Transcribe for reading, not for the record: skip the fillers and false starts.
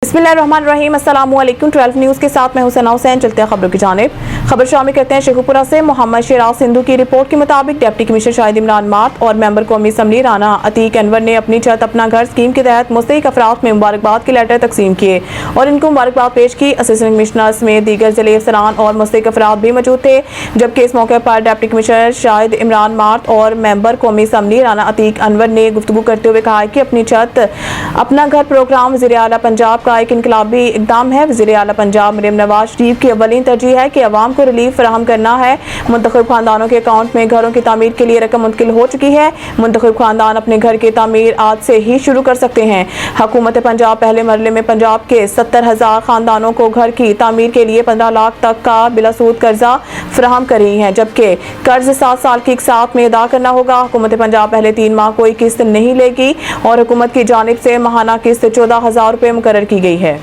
बिस्मिल्लाहिर्रहमानिर्रहीम। अस्सलामुअलैकुम। 12 न्यूज़ के साथ मैं हुसैना हुसैन। चलते हैं खबरों की जानिब। खबर शामिल करते हैं शेखुपुरा से। मोहम्मद शेराज सिंधु की रिपोर्ट के मुताबिक डिप्टी कमिश्नर शाहिद इमरान मात और मेंबर कौमी असम्बली राना अतीक अनवर ने अपनी छत अपना घर स्कीम के तहत मुस्तहिक अफराद में मुबारकबाद के लेटर तकसीम किए और इनको मुबारकबाद पेश की। असिस्टेंट कमिश्नर समेत दीगर जिले अफसरान और मुस्तहिक अफराद भी मौजूद थे, जबकि इस मौके पर डिप्टी कमिश्नर शाहिद इमरान मात और मेंबर कौमी असम्बली राना अतीक अनवर ने गुफ्तगू करते हुए कहा कि अपनी छत अपना घर प्रोग्राम वज़ीर आला पंजाब का एक इनकलाबी इक़दाम है। वज़ीर आला पंजाब मरीम नवाज शरीफ की अव्वलीन तरजीह है कि अवाम को रिलीफ फराहम करना है। मुंतखब खानदानों के अकाउंट में घरों की तामीर के लिए रकम मुंतकिल हो चुकी है। मुंतखब खानदान अपने घर की तामीर आज से ही शुरू कर सकते हैं। हुकूमत पंजाब पहले मरले में पंजाब के 70,000 खानदानों को घर की तामीर के लिए 15 लाख तक का बिलासूद कर्जा फराहम कर रही है, जबकि कर्ज 7 साल की साथ में अदा करना होगा। हुकूमत पंजाब पहले 3 माह कोई किस्त नहीं लेगी और हुकूमत की जानिब से माहाना किस्त 14,000 रुपये मुकर्रर की गई है।